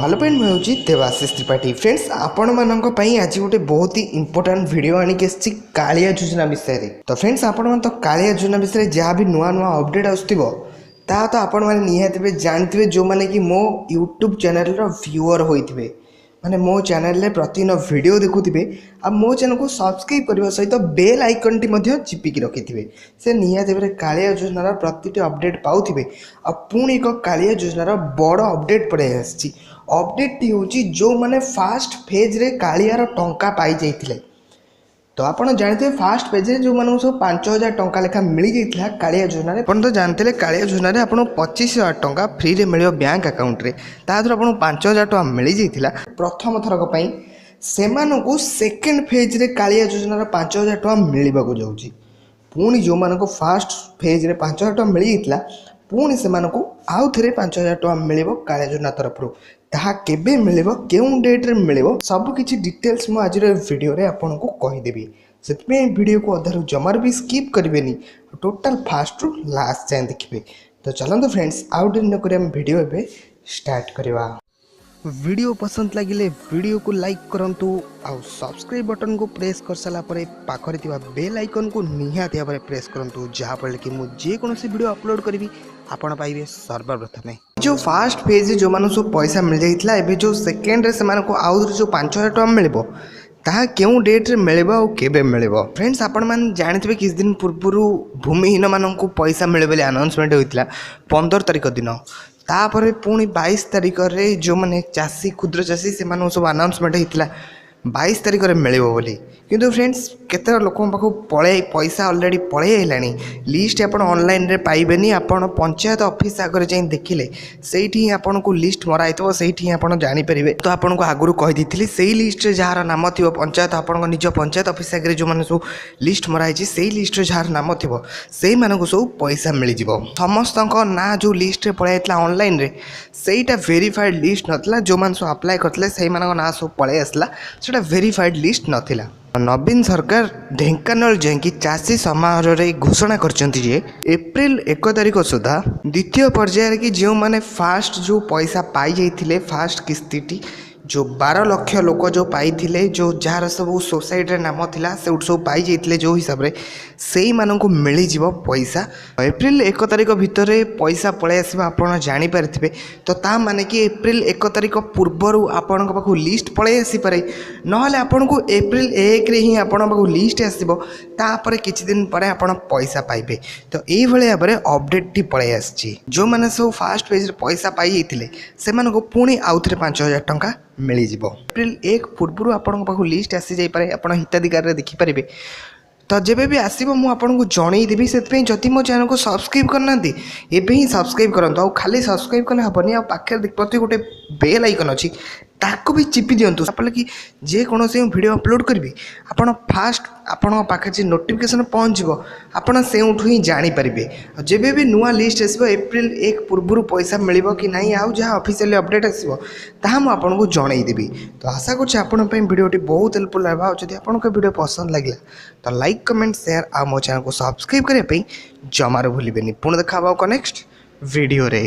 Hello friend मैं हूँ Debashish Tripathi. Friends आपण मानक आज गोटे बहुत ही इंपोर्टाट वीडियो आनिक कालिया योजना विषय में। तो फ्रेंड्स आपण तो कालिया योजना विषय जहाँ भी नुआ नुआ अपडेट आसो ता तो आपण मैंने निहाती जानते जो मैंने कि मो यूट्यूब चैनल व्यूअर होते माने मो चैनल रे प्रतिदिन वीडियो देखुथिबे आ मो चैनल को सब्सक्राइब करने सहित बेल आइकन टी मध्य चिपिकी रखिथिबे से निहाती भाव कालिया योजनार प्रतिटी अपडेट पाउथिबे। आ पुणी एक कालिया योजनार बड़ अपडेट पड़े आसी अपडेट टी होची जो माने फास्ट फेज रे कालियार टंका पाई जाइथिले। तो आप जानते हैं फास्ट पेज जो मानक सब 5,000 टंका लेखा मिल जाता कालिया योजना आप तो जानते कालिया योजना आप 25,000 टंका फ्री रे मिल बैंक अकाउंट रे तादर आप 5,000 टंका मिल जाता प्रथम थरक से सेकेंड फेज रे कालिया योजनार 5,000 टंका मिलवा जाऊँगी। पुणी जो मानक फास्ट फेज रे 5,000 टंका मिल जाता पुणी से आउ थे 5,000 टंका मिल कालिया योजना तरफ ताहा केबे मिलिबो केउं डेट रे मिलिबो सब किछि डिटेल्स मु आज वीडियो रे आपन को कहि देबी। सेतमे वीडियो को अधारु जमार भी स्किप करिवेनी टोटल फास्ट रु लास्ट जाय देखिबे। तो चलंतु फ्रेंड्स आउट न करे हम वीडियो एबे स्टार्ट करवा। वीडियो पसंद लगिले वीडियो को लाइक करंतु आ सब्सक्राइब बटन को प्रेस कर साला परे पाखरे थिबा बेल आइकन को निहाती भाबरे प्रेस करंतु जहा पड़े कि मु जे कोनोसी वीडियो अपलोड करबी आपण पाइबे सर्वप्रथम। जो फास्ट फेज जो मानु सब पैसा मिल जाइतला एबे जो सेकेंड रे से मानु को आउ जो 5,000 टका मिलबो ताहा केउ डेट रे मिलबो और केबे मिलबो। फ्रेंड्स आपण मान जानथिबे किछ दिन पूर्वरु भूमिहीन मानन को पैसा मिले बोली अनाउंसमेंट होइतला 15 तारिख दिन तापर पुणी 22 तारिख रे जो माने चाषी क्षुद्र चाषी से मानु सब अनाउंसमेंट होइतला 22 तारिख रे मिलबो बोली। किंतु फ्रेंड्स केते लोक पाखु पळे पैसा ऑलरेडी पळे आइलानी लिस्ट आपण ऑनलाइन रे पाइबेनी आपण पंचायत ऑफिस आगर जाई देखिले सेठी आपण को लिस्ट मरा आइतो सेठी आपण जानि परिबे। तो आपण को आगुरु कहि दिथिली सेही लिस्ट रे जहार नाम थिबो पंचायत आपण को निज पंचायत ऑफिस आगर जो माने सब लिस्ट मरा आइछि सेही लिस्ट रे जहार नाम थिबो सेही माने को सब पैसा मिलि जिवो। समस्त को ना जो लिस्ट रे पळे आइतला ऑनलाइन रे सेहीटा वेरीफाइड लिस्ट नथला जो मान सब अप्लाई करथले सेही मान को ना सब पळे आसला सेटा वेरीफाइड लिस्ट नथिला। नवीन सरकार ढेंकानाल जाकि चाषी समारोह रे घोषणा करछंती जे एप्रिल 1 तारिख सुधा द्वितीय पर्याय कि जो माने फास्ट जो पैसा पाई जाइथिले फास्ट किस्तीटी जो 12 लाख लोक जो पाई जो जार सब सोसाइटी रे नाम थिला से सब पाई जाइथिले जो हिसाब रे सेही मानन को मिली जीवो पैसा एप्रिल 1 तारिख भितर पैसा पळे आसीबा आपण जानि पारथिबे। तो ता माने कि एप्रिल 1 तारिख पूर्वरु आपण को पाखु लिस्ट पळे आसी पारे नहले आपण को एप्रिल 1 रे ही आपण पाखु लिस्ट आसीबो तापर किछि दिन परे आपण पैसा पाइबे। तो एई भले भाबरे अपडेट टी पळे आछि जो माने सब फास्ट पेज रे पैसा पाई जाइथिले से माने को पुणी आउ थे 5,000 टंका मिल जीवो। एप्रिल 1 पूर्व आपण पाखु लिस्ट आसी जाई पारे आपण हिताधिकार रे देखि पारिबे। तो जेबे भी आसीबो मु आपन को जणई देबी सेतपे जति मो चैनल को सब्सक्राइब करनांती एबे ही सब्सक्राइब करंतो आ खाली सब्सक्राइब कले हबनी आ पाखे प्रति गोटे बेल आइकन अछि ताको भी चिपी दियंतु आपले कि जे कोनोसे वीडियो अपलोड करबी आपण फास्ट आपण पाखे जे नोटिफिकेशन पहुंचबो आपण सेउठु ही जानि परिबे। जेबे भी नुआ लिस्ट आसीबो एप्रिल 1 पूर्वरु पैसा मिलिबो कि नाही आउ जहा ऑफिशियली अपडेट आसीबो ताहा मु आपन को जणई देबी। तो आशा करछि आपण पे वीडियोटी बहुत हेल्पफुल रहबा। जदि आपण को वीडियो पसंद लागला तो लाइक कमेंट शेयर आ मो चैनल को सब्सक्राइब करे पे जमारो भूलिबेनी। पुण देखा नेक्स्ट वीडियो रे।